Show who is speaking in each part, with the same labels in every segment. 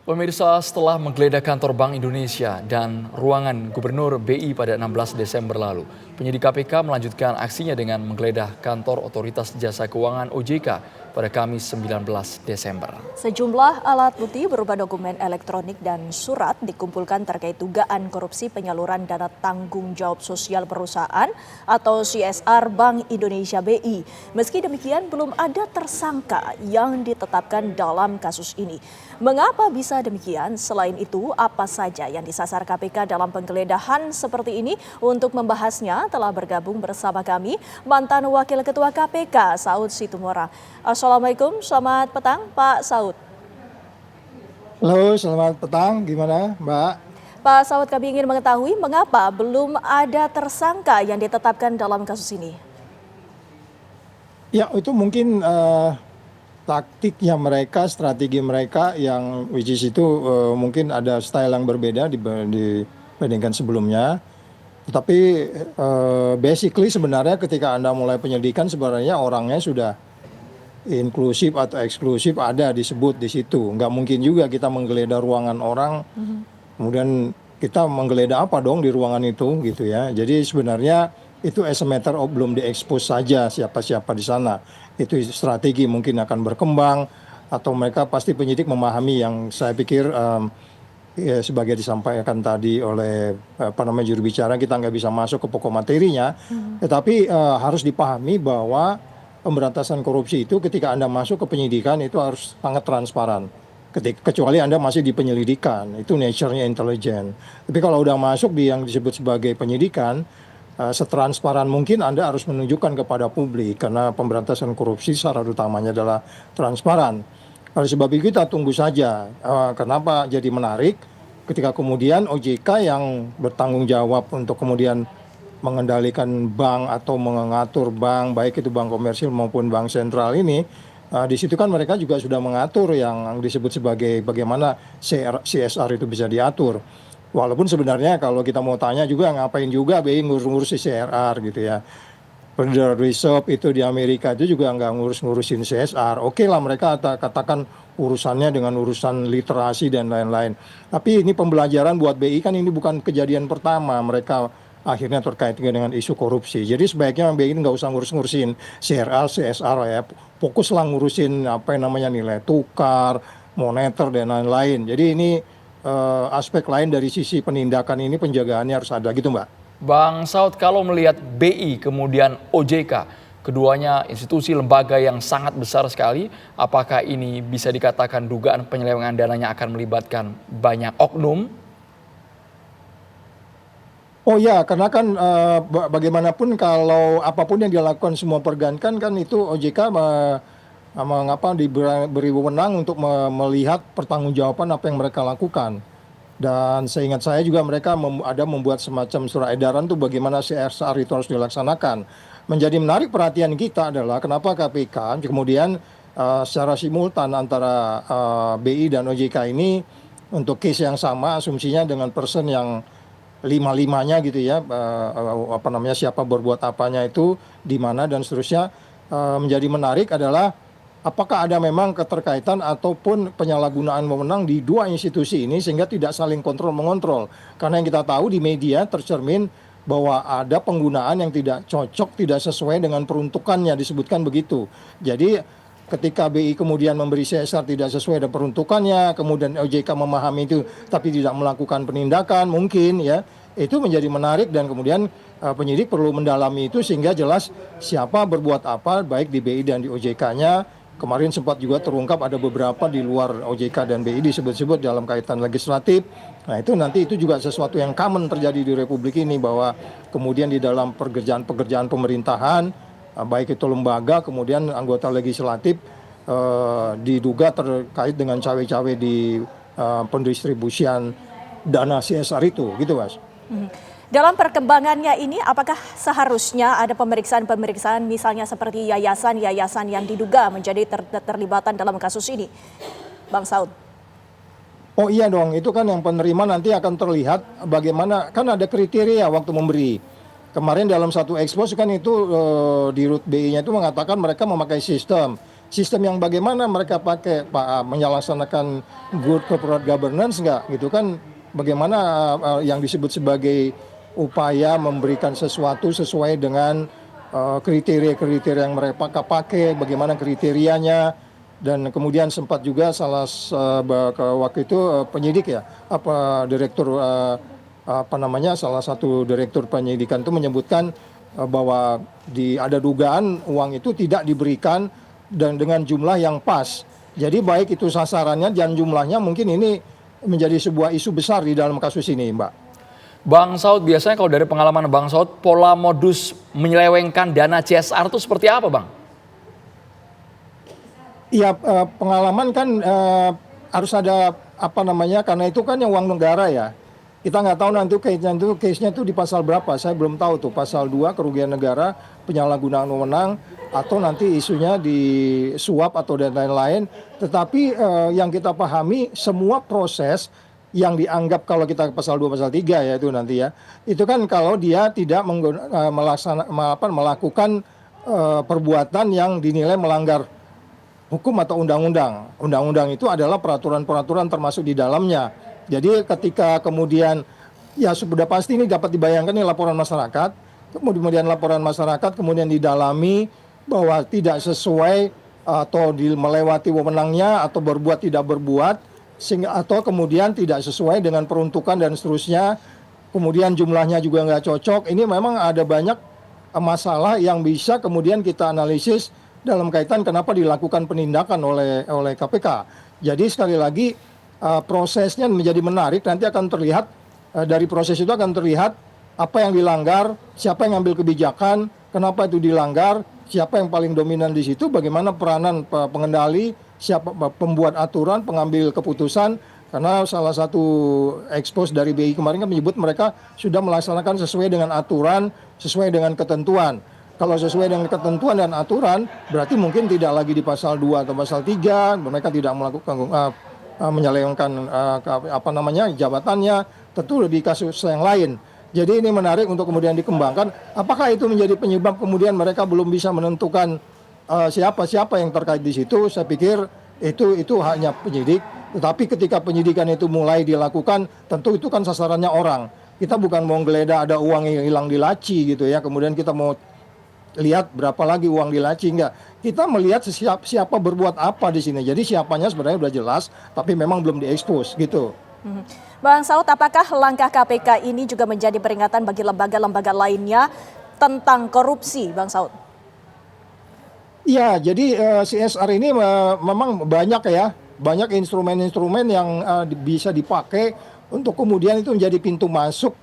Speaker 1: Pemirsa, setelah menggeledah kantor Bank Indonesia dan ruangan Gubernur BI pada 16 Desember lalu, penyidik KPK melanjutkan aksinya dengan menggeledah kantor Otoritas Jasa Keuangan OJK pada Kamis 19 Desember.
Speaker 2: Sejumlah alat bukti berupa dokumen elektronik dan surat dikumpulkan terkait dugaan korupsi penyaluran dana tanggung jawab sosial perusahaan atau CSR Bank Indonesia BI. Meski demikian, belum ada tersangka yang ditetapkan dalam kasus ini. Mengapa bisa demikian? Selain itu, apa saja yang disasar KPK dalam penggeledahan seperti ini? Untuk membahasnya telah bergabung bersama kami mantan Wakil Ketua KPK Saud Situmorang. Assalamualaikum, selamat petang Pak Saud.
Speaker 3: Halo, selamat petang. Gimana, Mbak?
Speaker 2: Pak Saud, kami ingin mengetahui mengapa belum ada tersangka yang ditetapkan dalam kasus ini.
Speaker 3: Ya, itu mungkin taktiknya mereka, strategi mereka yang which is itu mungkin ada style yang berbeda dibandingkan sebelumnya. Tetapi basically sebenarnya ketika Anda mulai penyelidikan sebenarnya orangnya sudah inklusif atau eksklusif ada disebut di situ. Nggak mungkin juga kita menggeledah ruangan orang, kemudian kita menggeledah apa dong di ruangan itu gitu ya. Jadi sebenarnya itu as a matter of belum diekspos saja siapa-siapa di sana. Itu strategi mungkin akan berkembang atau mereka pasti penyidik memahami yang saya pikir ya, sebagai disampaikan tadi oleh juru bicara, kita nggak bisa masuk ke pokok materinya, tetapi harus dipahami bahwa pemberantasan korupsi itu ketika Anda masuk ke penyidikan itu harus sangat transparan. Kecuali Anda masih di penyelidikan, itu nature-nya intelijen. Tapi kalau udah masuk di yang disebut sebagai penyidikan, setransparan mungkin Anda harus menunjukkan kepada publik karena pemberantasan korupsi syarat utamanya adalah transparan. Oleh sebab itu kita tunggu saja. Kenapa jadi menarik ketika kemudian OJK yang bertanggung jawab untuk kemudian mengendalikan bank atau mengatur bank, baik itu bank komersil maupun bank sentral ini, di situ kan mereka juga sudah mengatur yang disebut sebagai bagaimana CSR itu bisa diatur. Walaupun sebenarnya kalau kita mau tanya juga ngapain juga BI ngurus-ngurus CSR gitu ya. Federal Reserve itu di Amerika itu juga nggak ngurusin CSR. Oke lah mereka katakan urusannya dengan urusan literasi dan lain-lain. Tapi ini pembelajaran buat BI kan ini bukan kejadian pertama mereka akhirnya terkait dengan isu korupsi. Jadi sebaiknya BI nggak usah ngurusin CSR ya. Fokuslah ngurusin nilai tukar, moneter dan lain-lain. Jadi ini aspek lain dari sisi penindakan ini penjagaannya harus ada gitu Mbak.
Speaker 1: Bang Saud, kalau melihat BI kemudian OJK, keduanya institusi lembaga yang sangat besar sekali, apakah ini bisa dikatakan dugaan penyelewengan dananya akan melibatkan banyak oknum?
Speaker 3: Oh ya, karena kan bagaimanapun kalau apapun yang dilakukan semua perbankan kan itu OJK diberi wewenang untuk melihat pertanggungjawaban apa yang mereka lakukan. Dan seingat saya juga mereka membuat semacam surat edaran tuh bagaimana CSR itu harus dilaksanakan. Menjadi menarik perhatian kita adalah kenapa KPK kemudian secara simultan antara BI dan OJK ini untuk case yang sama asumsinya dengan person yang lima-limanya gitu ya, siapa berbuat apanya itu di mana dan seterusnya. Menjadi menarik adalah apakah ada memang keterkaitan ataupun penyalahgunaan wewenang di dua institusi ini sehingga tidak saling kontrol-mengontrol. Karena yang kita tahu di media tercermin bahwa ada penggunaan yang tidak cocok, tidak sesuai dengan peruntukannya, disebutkan begitu. Jadi ketika BI kemudian memberi CSR tidak sesuai dengan peruntukannya, kemudian OJK memahami itu tapi tidak melakukan penindakan mungkin ya, itu menjadi menarik dan kemudian penyidik perlu mendalami itu sehingga jelas siapa berbuat apa baik di BI dan di OJK-nya. Kemarin sempat juga terungkap ada beberapa di luar OJK dan BI disebut-sebut dalam kaitan legislatif. Nah itu juga sesuatu yang common terjadi di Republik ini bahwa kemudian di dalam pekerjaan pemerintahan, baik itu lembaga kemudian anggota legislatif diduga terkait dengan cawe-cawe di pendistribusian dana CSR itu, gitu Mas.
Speaker 2: Dalam perkembangannya ini, apakah seharusnya ada pemeriksaan misalnya seperti yayasan-yayasan yang diduga menjadi terlibatan dalam kasus ini, Bang Saud?
Speaker 3: Oh iya dong, itu kan yang penerima nanti akan terlihat bagaimana, kan ada kriteria waktu memberi. Kemarin dalam satu ekspos kan itu di Rut BI-nya itu mengatakan mereka memakai sistem sistem yang bagaimana mereka pakai, Pak, menyelaksanakan good corporate governance nggak gitu kan, bagaimana yang disebut sebagai upaya memberikan sesuatu sesuai dengan kriteria-kriteria yang mereka pakai, bagaimana kriterianya. Dan kemudian sempat juga waktu itu penyidik ya, direktur salah satu direktur penyidikan itu menyebutkan bahwa ada dugaan uang itu tidak diberikan dan dengan jumlah yang pas. Jadi baik itu sasarannya dan jumlahnya, mungkin ini menjadi sebuah isu besar di dalam kasus ini, Mbak.
Speaker 1: Bang Saud, biasanya kalau dari pengalaman Bang Saud, pola modus menyelewengkan dana CSR itu seperti apa, Bang?
Speaker 3: Iya, pengalaman kan harus ada karena itu kan yang uang negara ya. Kita nggak tahu nanti case-nya itu di pasal berapa, saya belum tahu tuh, pasal 2 kerugian negara, penyalahgunaan wewenang, atau nanti isunya di suap atau dan lain-lain. Tetapi yang kita pahami semua proses yang dianggap kalau kita pasal 2 pasal 3 ya itu nanti ya. Itu kan kalau dia tidak melakukan perbuatan yang dinilai melanggar hukum atau undang-undang. Undang-undang itu adalah peraturan-peraturan termasuk di dalamnya. Jadi ketika kemudian ya sudah pasti ini dapat dibayangkan ini laporan masyarakat, kemudian laporan masyarakat kemudian didalami bahwa tidak sesuai atau melewati wewenangnya atau berbuat tidak berbuat, sehingga atau kemudian tidak sesuai dengan peruntukan dan seterusnya, kemudian jumlahnya juga nggak cocok. Ini memang ada banyak masalah yang bisa kemudian kita analisis dalam kaitan kenapa dilakukan penindakan oleh KPK. Jadi sekali lagi prosesnya menjadi menarik, nanti akan terlihat dari proses itu akan terlihat apa yang dilanggar, siapa yang ambil kebijakan, kenapa itu dilanggar, siapa yang paling dominan di situ, bagaimana peranan pengendali, siapa pembuat aturan, pengambil keputusan. Karena salah satu expose dari BI kemarin kan menyebut mereka sudah melaksanakan sesuai dengan aturan, sesuai dengan ketentuan. Kalau sesuai dengan ketentuan dan aturan, berarti mungkin tidak lagi di pasal 2 atau pasal 3, mereka tidak melakukan menyelewengkan jabatannya, tentu di kasus yang lain. Jadi ini menarik untuk kemudian dikembangkan. Apakah itu menjadi penyebab kemudian mereka belum bisa menentukan siapa yang terkait di situ? Saya pikir itu hanya penyidik. Tetapi ketika penyidikan itu mulai dilakukan, tentu itu kan sasarannya orang. Kita bukan mau geledah ada uang yang hilang di laci gitu ya. Kemudian kita mau lihat berapa lagi uang di laci, enggak. Kita melihat siapa berbuat apa di sini. Jadi siapanya sebenarnya sudah jelas, tapi memang belum diekspos gitu.
Speaker 2: Bang Saud, apakah langkah KPK ini juga menjadi peringatan bagi lembaga-lembaga lainnya tentang korupsi, Bang Saud?
Speaker 3: Iya, jadi CSR ini memang banyak instrumen-instrumen yang bisa dipakai untuk kemudian itu menjadi pintu masuk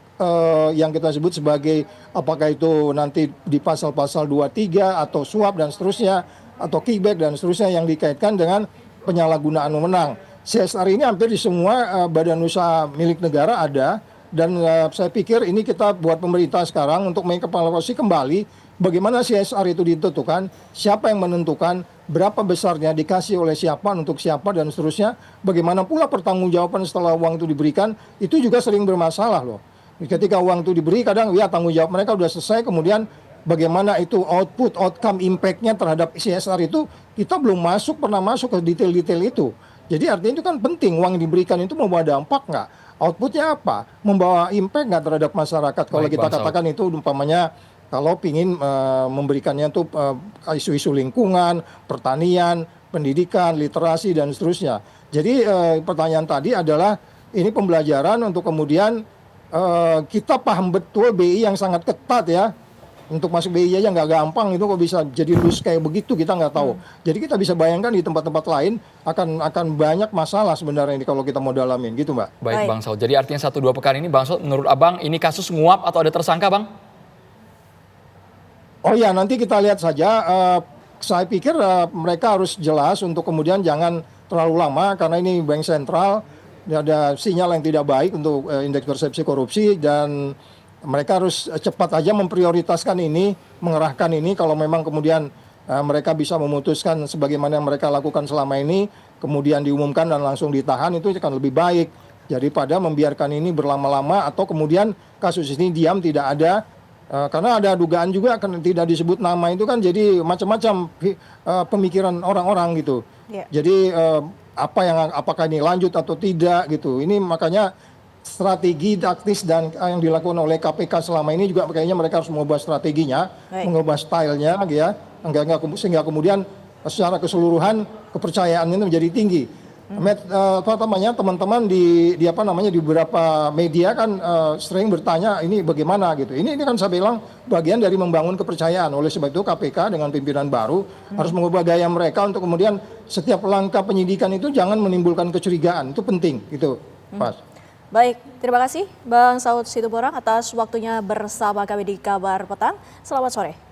Speaker 3: yang kita sebut sebagai apakah itu nanti di pasal-pasal 23 atau suap dan seterusnya atau kickback dan seterusnya yang dikaitkan dengan penyalahgunaan wewenang. CSR ini hampir di semua badan usaha milik negara ada, dan saya pikir ini kita buat pemerintah sekarang untuk mengevaluasi kembali bagaimana CSR itu ditentukan, siapa yang menentukan, berapa besarnya dikasih oleh siapa untuk siapa dan seterusnya, bagaimana pula pertanggungjawaban setelah uang itu diberikan, itu juga sering bermasalah loh. Ketika uang itu diberi, kadang ya tanggung jawab mereka sudah selesai, kemudian bagaimana itu outcome, impact-nya terhadap CSR itu, kita belum pernah masuk ke detail-detail itu. Jadi artinya itu kan penting, uang yang diberikan itu membawa dampak nggak? Outputnya apa? Membawa impact nggak terhadap masyarakat? Kalau kita katakan itu umpamanya, kalau ingin memberikannya itu isu-isu lingkungan, pertanian, pendidikan, literasi, dan seterusnya. Jadi pertanyaan tadi adalah, ini pembelajaran untuk kemudian kita paham betul BI yang sangat ketat ya. Untuk masuk BI aja nggak gampang, itu kok bisa jadi loose kayak begitu, kita nggak tahu. Jadi kita bisa bayangkan di tempat-tempat lain akan banyak masalah sebenarnya ini kalau kita mau dalamin gitu, Mbak.
Speaker 1: Baik Bang Saud, jadi artinya 1-2 pekan ini Bang Saud, menurut Abang ini kasus nguap atau ada tersangka, Bang?
Speaker 3: Oh ya, nanti kita lihat saja. Saya pikir mereka harus jelas untuk kemudian jangan terlalu lama, karena ini bank sentral, ada sinyal yang tidak baik untuk indeks persepsi korupsi, dan mereka harus cepat aja memprioritaskan ini, mengerahkan ini. Kalau memang kemudian mereka bisa memutuskan sebagaimana yang mereka lakukan selama ini, kemudian diumumkan dan langsung ditahan, itu akan lebih baik daripada membiarkan ini berlama-lama atau kemudian kasus ini diam, tidak ada Karena ada dugaan juga kan tidak disebut nama itu kan jadi macam-macam pemikiran orang-orang gitu.
Speaker 2: Ya.
Speaker 3: Jadi apakah ini lanjut atau tidak gitu. Ini makanya strategi taktis dan yang dilakukan oleh KPK selama ini juga kayaknya mereka harus mengubah strateginya, mengubah stylenya gitu ya, sehingga kemudian secara keseluruhan kepercayaan ini menjadi tinggi. Teman-teman di beberapa media kan sering bertanya ini bagaimana gitu. Ini kan saya bilang bagian dari membangun kepercayaan. Oleh sebab itu KPK dengan pimpinan baru harus mengubah gaya mereka untuk kemudian setiap langkah penyidikan itu jangan menimbulkan kecurigaan. Itu penting gitu, Mas.
Speaker 2: Baik, terima kasih Bang Saud Situborang atas waktunya bersama kami di Kabar Petang. Selamat sore.